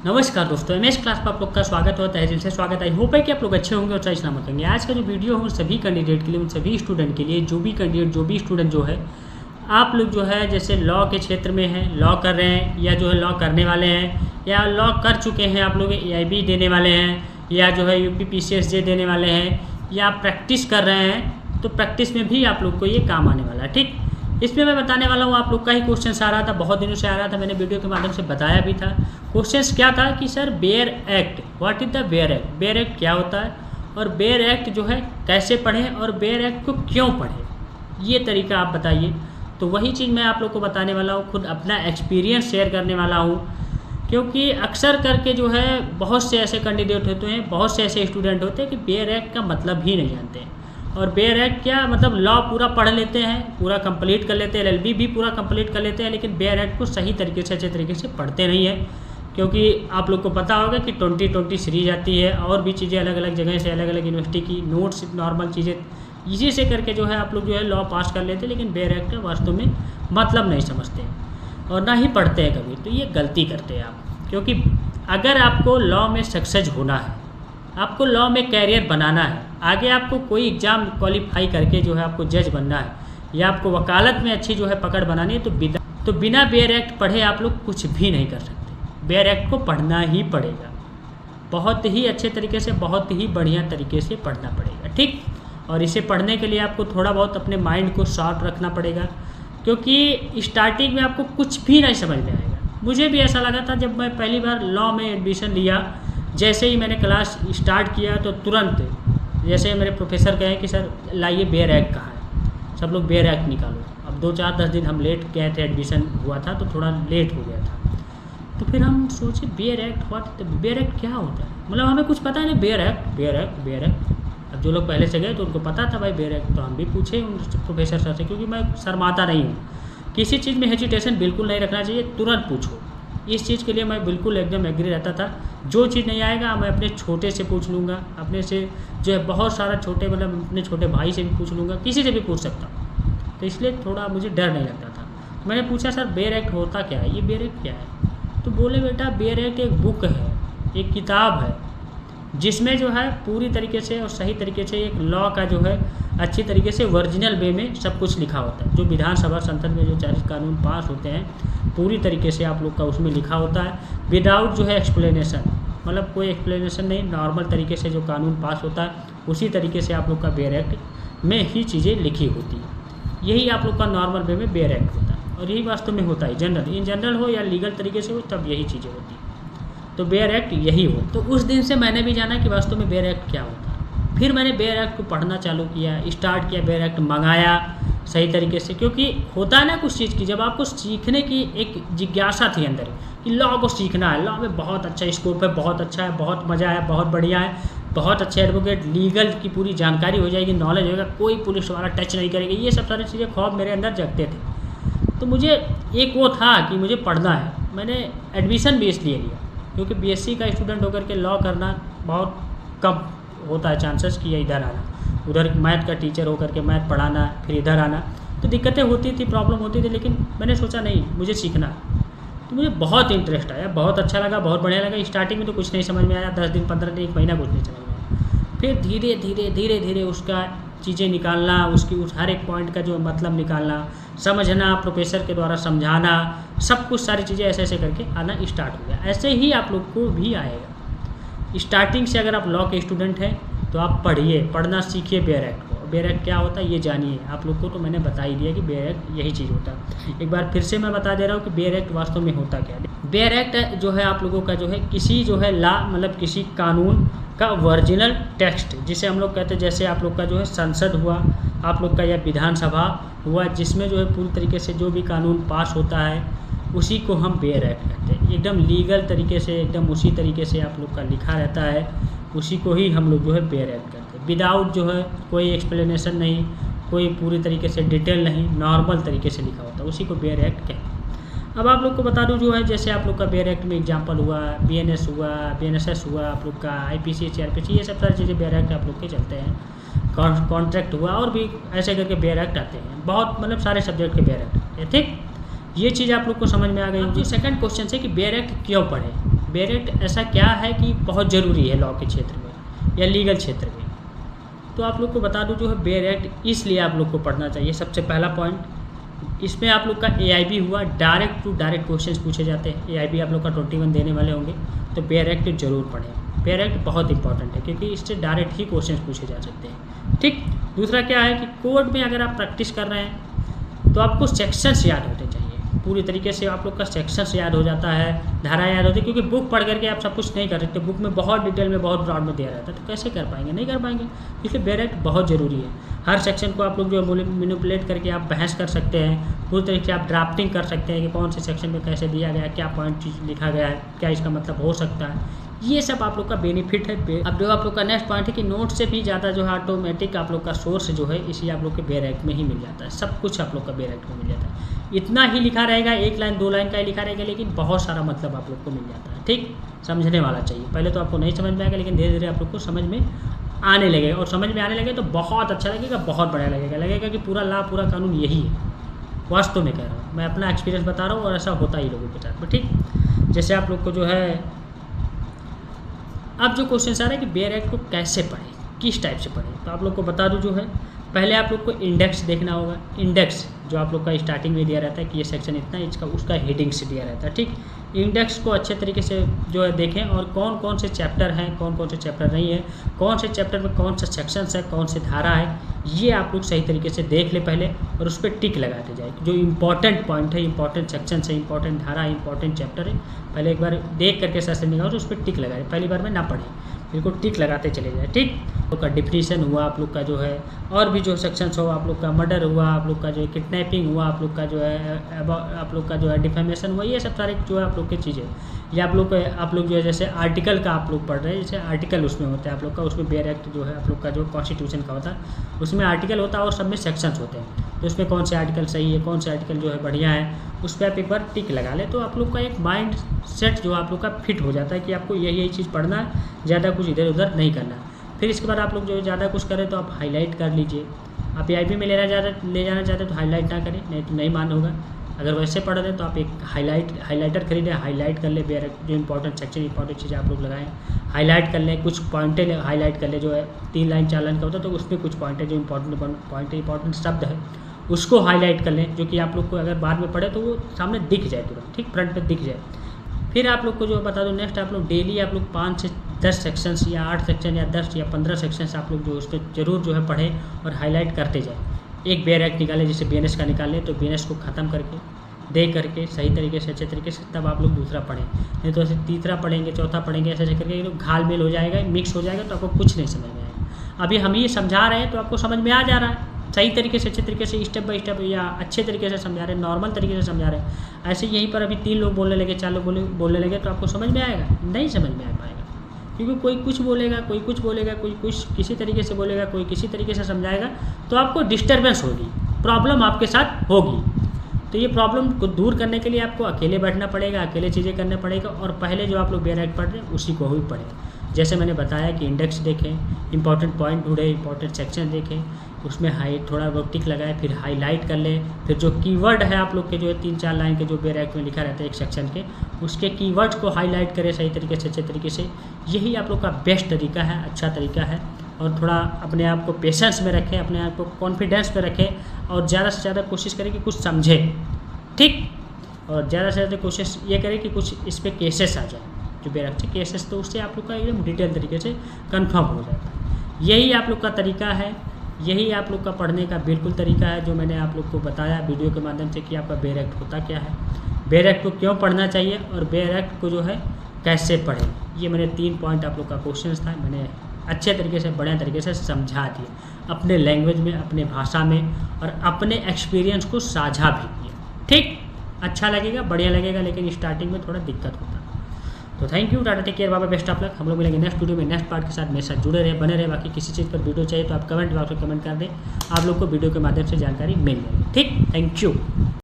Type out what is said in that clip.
नमस्कार दोस्तों, MS class पर आप लोग का स्वागत होता है। दिल से स्वागत है। होप है कि आप लोग अच्छे होंगे और सही सलामत होंगे। आज का जो वीडियो है उन सभी कैंडिडेट के लिए, उन सभी स्टूडेंट के लिए, जो भी कैंडिडेट जो भी स्टूडेंट जो है, आप लोग जो है जैसे लॉ के क्षेत्र में हैं, लॉ कर रहे हैं या जो है लॉ करने वाले हैं या लॉ कर चुके हैं, आप लोग एआईबी देने वाले हैं या जो है यूपी पीसीएसजे देने वाले हैं या प्रैक्टिस कर रहे हैं, तो प्रैक्टिस में भी आप लोग को ये काम आने वाला है। ठीक, इसमें मैं बताने वाला हूँ, आप लोग का ही क्वेश्चन आ रहा था, बहुत दिनों से आ रहा था, मैंने वीडियो के माध्यम से बताया भी था। क्वेश्चन क्या था कि sir bare act, what is the bare act, bare act क्या होता है और बेयर एक्ट जो है कैसे पढ़ें और बेयर एक्ट को क्यों पढ़ें, ये तरीका आप बताइए। तो वही चीज़ मैं आप लोग को बताने वाला हूँ, खुद अपना एक्सपीरियंस शेयर करने वाला हूँ, क्योंकि अक्सर करके जो है बहुत से ऐसे कैंडिडेट होते हैं, बहुत से ऐसे स्टूडेंट होते हैं कि बेयर एक्ट का मतलब ही नहीं जानते हैं। और बेयर एक्ट क्या मतलब, लॉ पूरा पढ़ लेते हैं, पूरा कंप्लीट कर लेते हैं, एलएलबी भी पूरा कंप्लीट कर लेते हैं, लेकिन बेयर एक्ट को सही तरीके से अच्छे तरीके से पढ़ते नहीं है। क्योंकि आप लोग को पता होगा कि 2020 सीरीज आती है और भी चीज़ें अलग अलग जगह से, अलग अलग यूनिवर्सिटी की नोट्स, नॉर्मल चीज़ें इसी से करके जो है आप लोग जो है लॉ पास कर लेते हैं, लेकिन बेयर एक्ट का वास्तव में मतलब नहीं समझते हैं और ना ही पढ़ते हैं कभी। तो ये गलती करते हैं आप, क्योंकि अगर आपको लॉ में सक्सेस होना है, आपको लॉ में कैरियर बनाना है, आगे आपको कोई एग्ज़ाम क्वालिफाई करके जो है आपको जज बनना है या आपको वकालत में अच्छी जो है पकड़ बनानी है, तो बिना बेयर एक्ट पढ़े आप लोग कुछ भी नहीं कर सकते। बेयर एक्ट को पढ़ना ही पड़ेगा, बहुत ही अच्छे तरीके से, बहुत ही बढ़िया तरीके से पढ़ना पड़ेगा। ठीक, और इसे पढ़ने के लिए आपको थोड़ा बहुत अपने माइंड को शार्प रखना पड़ेगा, क्योंकि स्टार्टिंग में आपको कुछ भी नहीं समझ में आएगा। मुझे भी ऐसा लगा था जब मैं पहली बार लॉ में एडमिशन लिया, जैसे ही मैंने क्लास स्टार्ट किया तो तुरंत जैसे मेरे प्रोफेसर कहे कि सर लाइए बेयर एक्ट कहाँ है, सब लोग बेयर एक्ट निकालो। अब 2-4-10 दिन हम लेट गए थे, एडमिशन हुआ था तो थोड़ा लेट हो गया था। तो फिर हम सोचे bare act, what, bare act क्या होता है, मतलब हमें कुछ पता नहीं। Bare act, bare act, bare act. अब जो लोग पहले से गए तो उनको पता था भाई बेयर एक्ट, तो हम भी पूछे उन प्रोफेसर सर से, क्योंकि मैं शर्माता नहीं हूँ, किसी चीज़ में हेजिटेशन बिल्कुल नहीं रखना चाहिए, तुरंत पूछो। इस चीज़ के लिए मैं बिल्कुल एकदम एग्री रहता था। जो चीज़ नहीं आएगा मैं अपने छोटे से पूछ लूँगा, अपने से जो है बहुत सारा छोटे, मतलब अपने छोटे भाई से भी पूछ लूँगा, किसी से भी पूछ सकता हूँ। तो इसलिए थोड़ा मुझे डर नहीं लगता था। मैंने पूछा सर बेयर एक्ट होता क्या है, ये बेयर एक्ट क्या है? तो बोले बेटा बेयर एक्ट एक बुक है, एक किताब है, जिसमें जो है पूरी तरीके से और सही तरीके से एक लॉ का जो है अच्छी तरीके से ओरिजिनल वे में सब कुछ लिखा होता है। जो विधानसभा संसद में जो 40 कानून पास होते हैं पूरी तरीके से आप लोग का उसमें लिखा होता है, विदाउट जो है एक्सप्लेनेशन, मतलब कोई एक्सप्लेनेशन नहीं, नॉर्मल तरीके से जो कानून पास होता है उसी तरीके से आप लोग का बेयर एक्ट में ही चीज़ें लिखी होती है। यही आप लोग का नॉर्मल वे में बेयर एक्ट होता है और यही वास्तव में होता है। जनरल, इन जनरल हो या लीगल तरीके से हो, तब यही चीज़ें होती हैं। तो बेयर एक्ट यही हो। तो उस दिन से मैंने भी जाना कि वास्तव में बेयर एक्ट क्या होता है। फिर मैंने बेयर एक्ट को पढ़ना चालू किया, स्टार्ट किया, बेयर एक्ट मंगाया सही तरीके से, क्योंकि होता है ना कुछ चीज़ की, जब आपको सीखने की एक जिज्ञासा थी अंदर कि लॉ को सीखना है, लॉ में बहुत अच्छा स्कोप है, बहुत अच्छा है, बहुत मज़ा है, बहुत बढ़िया है, बहुत अच्छे एडवोकेट, लीगल की पूरी जानकारी हो जाएगी, नॉलेज होगा, कोई पुलिस वाला टच नहीं करेगा, ये सब सारी चीज़ें ख्वाब मेरे अंदर जगते थे। तो मुझे एक वो था कि मुझे पढ़ना है। मैंने एडमिशन भी इसलिए लिया क्योंकि बीएससी का स्टूडेंट होकर के लॉ करना बहुत कम होता है चांसेस कि ये इधर आना, उधर मैथ का टीचर होकर के मैथ पढ़ाना, फिर इधर आना, तो दिक्कतें होती थी, प्रॉब्लम होती थी। लेकिन मैंने सोचा नहीं, मुझे सीखना, तो मुझे बहुत इंटरेस्ट आया, बहुत अच्छा लगा, बहुत बढ़िया लगा। स्टार्टिंग में तो कुछ नहीं समझ में आया, 10 दिन 15 दिन 1 महीना कुछ नहीं समझ में आया। फिर धीरे धीरे धीरे धीरे उसका चीज़ें निकालना, उसकी उस हर एक पॉइंट का जो मतलब निकालना, समझना, प्रोफेसर के द्वारा समझाना, सब कुछ सारी चीज़ें ऐसे ऐसे करके आना स्टार्ट हो गया। ऐसे ही आप लोग को भी आएगा। स्टार्टिंग से अगर आप लॉ के स्टूडेंट हैं तो आप पढ़िए, पढ़ना सीखिए बेयर एक्ट को। बेयर एक्ट क्या होता है ये जानिए। आप लोग को तो मैंने बता ही दिया कि बेयर एक्ट यही चीज़ होता है। एक बार फिर से मैं बता दे रहा हूँ कि बेयर एक्ट वास्तव में होता क्या है। बेयर एक्ट जो है आप लोगों का जो है किसी जो है लॉ, मतलब किसी कानून का ओरिजिनल टेक्स्ट, जिसे हम लोग कहते हैं, जैसे आप लोग का जो है संसद हुआ आप लोग का, या विधानसभा हुआ, जिसमें जो है पूरी तरीके से जो भी कानून पास होता है उसी को हम बेयर एक्ट कहते हैं। एकदम लीगल तरीके से, एकदम उसी तरीके से आप लोग का लिखा रहता है, उसी को ही हम लोग जो है बेयर एक्ट कहते हैं। विदाउट जो है कोई एक्सप्लेनेशन नहीं, कोई पूरी तरीके से डिटेल नहीं, नॉर्मल तरीके से लिखा होता है, उसी को बेयर एक्ट कहते हैं। अब आप लोग को बता दूं जो है, जैसे आप लोग का बेयर एक्ट में एग्जांपल हुआ, बीएनएस हुआ, बीएनएसएस हुआ, आप लोग का आईपीसी, सीआरपीसी, ये सब सारी चीज़ें बेयर एक्ट आप लोग के चलते हैं। कॉन्ट्रैक्ट हुआ और भी ऐसे करके बेयर एक्ट आते हैं, बहुत मतलब सारे सब्जेक्ट के बेयर एक्ट आते हैं। ठीक, ये चीज़ आप लोग को समझ में आ गई। जो सेकंड क्वेश्चन है कि बेयर एक्ट क्यों पढ़े, बेरेक्ट ऐसा क्या है कि बहुत ज़रूरी है लॉ के क्षेत्र में या लीगल क्षेत्र में। तो आप लोग को बता दूं जो है बेरेक्ट इसलिए आप लोग को पढ़ना चाहिए। सबसे पहला पॉइंट, इसमें आप लोग का AIB हुआ, डायरेक्ट टू डायरेक्ट क्वेश्चंस पूछे जाते हैं। AIB आप लोग का 21 देने वाले होंगे, तो बेरेक्ट जरूर पढ़ें। बेरेक्ट बहुत इंपॉर्टेंट है क्योंकि इससे डायरेक्ट ही क्वेश्चंस पूछे जा सकते हैं। ठीक, दूसरा क्या है कि कोर्ट में अगर आप प्रैक्टिस कर रहे हैं तो आपको सेक्शंस याद होने चाहिए पूरी तरीके से। आप लोग का सेक्शंस याद हो जाता है, धारा याद होती है, क्योंकि बुक पढ़ करके आप सब कुछ नहीं कर सकते। बुक में बहुत डिटेल में बहुत ब्रॉड में दिया रहता है, तो कैसे कर पाएंगे, नहीं कर पाएंगे। इसलिए बेरेक्ट बहुत ज़रूरी है। हर सेक्शन को आप लोग जो मैनिपुलेट करके आप बहस कर सकते हैं, पूरी तरीके से आप ड्राफ्टिंग कर सकते हैं कि कौन से सेक्शन में कैसे दिया गया है, क्या पॉइंट लिखा गया है, क्या इसका मतलब हो सकता है। ये सब आप लोग का बेनिफिट है। अब जो आप लोग का नेक्स्ट पॉइंट है कि नोट से भी ज़्यादा जो है ऑटोमेटिक आप लोग का सोर्स जो है इसी आप लोग के बेरेक्ट में ही मिल जाता है। सब कुछ आप लोग का बेरेक्ट में मिल जाता है। इतना ही लिखा रहेगा, 1 लाइन 2 लाइन का ही लिखा रहेगा, लेकिन बहुत सारा मतलब आप लोग को मिल जाता है। ठीक, समझने वाला चाहिए। पहले तो आपको नहीं समझ में आएगा, लेकिन धीरे धीरे आप लोग को समझ में आने लगेगा, और समझ में आने लगे तो बहुत अच्छा लगेगा, बहुत बढ़िया लगेगा कि पूरा लॉ पूरा कानून यही है। वास्तव में कह रहा हूँ, मैं अपना एक्सपीरियंस बता रहा हूँ और ऐसा होता ही लोगों के साथ में। ठीक, जैसे आप लोग को जो है अब जो क्वेश्चन आ रहा है कि बेरेक्ट को कैसे पढ़ें, किस टाइप से पढ़ें, तो आप लोग को बता दूं जो है पहले आप लोग को इंडेक्स देखना होगा। इंडेक्स जो आप लोग का स्टार्टिंग में दिया रहता है कि ये सेक्शन इतना, इसका उसका हेडिंग से दिया रहता है। ठीक, इंडेक्स को अच्छे तरीके से जो है देखें, और कौन कौन से चैप्टर हैं, कौन कौन से चैप्टर नहीं है, कौन से चैप्टर में कौन सा सेक्शंस है, कौन सी धारा है, ये आप लोग सही तरीके से देख ले पहले, और उस पर टिक लगाते जाए। जो इंपॉर्टेंट पॉइंट है, इंपॉर्टेंट सेक्शन है, इंपॉर्टेंट धारा है, इंपॉर्टेंट चैप्टर है, पहले एक बार देख करके सर से निकालो, उस पर टिक लगाए। पहली बार में ना पढ़ें, बिल्कुल टिक लगाते चले जाए। ठीक, आप लोग का डिफिनीशन हुआ, आप लोग का जो है और भी जो सेक्शंस हो, आप लोग का मर्डर हुआ, आप लोग का जो है किडनैपिंग हुआ, आप लोग का जो है आप लोग का जो है डिफेमेशन हुआ, ये सब सारे जो है आप लोग की चीज़ें। या आप लोग जो है जैसे आर्टिकल का आप लोग पढ़ रहे हैं, जैसे आर्टिकल उसमें होता है आप लोग का, उसमें बेरेक्ट जो है आप लोग का जो कॉन्स्टिट्यूशन का होता है उसमें आर्टिकल होता है और सब में सेक्शंस होते हैं। तो उसमें कौन से आर्टिकल सही है, कौन से आर्टिकल जो है बढ़िया है, उस पर आप एक बार टिक लगा लें, तो आप लोग का एक माइंड सेट जो आप लोग का फिट हो जाता है कि आपको यही चीज़ पढ़ना है, ज़्यादा कुछ इधर उधर नहीं करना। फिर इसके बाद आप लोग जो ज़्यादा कुछ करें तो आप हाईलाइट कर लीजिए। आप AIB में ले जाना चाहते तो हाईलाइट ना करें, नहीं तो नहीं मान होगा। अगर वैसे पढ़ रहे तो आप एक हाईलाइटर खरीदें, हाईलाइट कर ले बेरेक्ट, जो इंपॉर्टेंट सेक्शन इंपॉर्टेंट चीज़ें आप लोग लगाएं, हाईलाइट कर लें, कुछ पॉइंटें हाईलाइट कर ले, जो है 3 लाइन 4 लाइन का होता है, तो उसमें कुछ पॉइंट है जो इंपॉर्टेंट शब्द है उसको हाईलाइट कर लें, जो कि आप लोग को अगर बाद में पढ़े तो वो सामने दिख जाए तुरंत। ठीक, फ्रंट पे दिख जाए। फिर आप लोग को जो बता दो नेक्स्ट, आप लोग डेली आप लोग 5 से 10 सेक्शंस या 8 सेक्शन या 10 या 15 सेक्शंस आप लोग जो उस पर जरूर जो है पढ़ें और हाईलाइट करते जाएँ। एक बेरेक्ट निकालें, जैसे BNS का निकाल लें, तो BNS को ख़त्म करके देख करके सही तरीके से अच्छे तरीके से तब आप लोग दूसरा पढ़ें, नहीं तो ऐसे तीसरा पढ़ेंगे, चौथा पढ़ेंगे, ऐसे करके तो घाल मेल हो जाएगा, मिक्स हो जाएगा, तो आपको कुछ नहीं समझ में आएगा। अभी हम ये समझा रहे हैं तो आपको समझ में आ जा रहा है सही तरीके से, अच्छे तरीके से, स्टेप बाय स्टेप, या अच्छे तरीके से समझा रहे हैं, नॉर्मल तरीके से समझा रहे हैं। ऐसे यहीं पर अभी 3 लोग बोलने लगे, 4 लोग बोलने लगे, तो आपको समझ में आएगा? नहीं समझ में आ पाएगा, क्योंकि कोई कुछ बोलेगा, कोई कुछ बोलेगा, कोई कुछ किसी तरीके से बोलेगा, कोई किसी तरीके से समझाएगा, तो आपको डिस्टर्बेंस होगी, प्रॉब्लम आपके साथ होगी। तो ये प्रॉब्लम को दूर करने के लिए आपको अकेले बैठना पड़ेगा, अकेले चीज़ें करने पड़ेगा, और पहले जो आप लोग बेरेक्ट पढ़ रहे हैं उसी को ही पढ़ें। जैसे मैंने बताया कि इंडेक्स देखें, इंपॉर्टेंट पॉइंट ढूंढें, इंपॉर्टेंट सेक्शन देखें, उसमें थोड़ा बहुत टिक लगाए, फिर हाईलाइट कर लें। फिर जो कीवर्ड है आप लोग के जो है 3-4 लाइन के जो बेरेक्ट में लिखा रहता है एक सेक्शन के, उसके कीवर्ड्स को हाईलाइट करें सही तरीके से, अच्छे तरीके से। यही आप लोग का बेस्ट तरीका है, अच्छा तरीका है। और थोड़ा अपने आप को पेशेंस में रखें, अपने आप को कॉन्फिडेंस में रखें, और ज़्यादा से ज़्यादा कोशिश करें कि कुछ समझें। ठीक, और ज़्यादा से ज़्यादा कोशिश ये करें कि कुछ इस पर केसेस आ जाए, जो बेरेक्ट केसेस, तो उससे आप लोग का एकदम डिटेल तरीके से कंफर्म हो जाता है। यही आप लोग का तरीका है, यही आप लोग का पढ़ने का बिल्कुल तरीका है, जो मैंने आप लोग को बताया वीडियो के माध्यम से कि आपका बेरेक्ट होता क्या है, बेरेक्ट को क्यों पढ़ना चाहिए, और बेरेक्ट को जो है कैसे पढ़ें। ये मैंने 3 पॉइंट आप लोग का क्वेश्चन था, मैंने अच्छे तरीके से, बढ़िया तरीके से समझा दिए, अपने लैंग्वेज में, अपने भाषा में, और अपने एक्सपीरियंस को साझा भी किया। ठीक, अच्छा लगेगा, बढ़िया लगेगा, लेकिन स्टार्टिंग में थोड़ा दिक्कत होता है। तो thank you, tata, take care, बाबा, बेस्ट ऑफ लक। हम लोग मिलेंगे नेक्स्ट वीडियो में, नेक्स्ट पार्ट के साथ। मेरे साथ जुड़े रहे, बने रहे। बाकी किसी चीज़ पर वीडियो चाहिए तो आप कमेंट बॉक्स में कमेंट कर दें, आप लोग को वीडियो के माध्यम से जानकारी मिल जाएगी। ठीक, थैंक यू।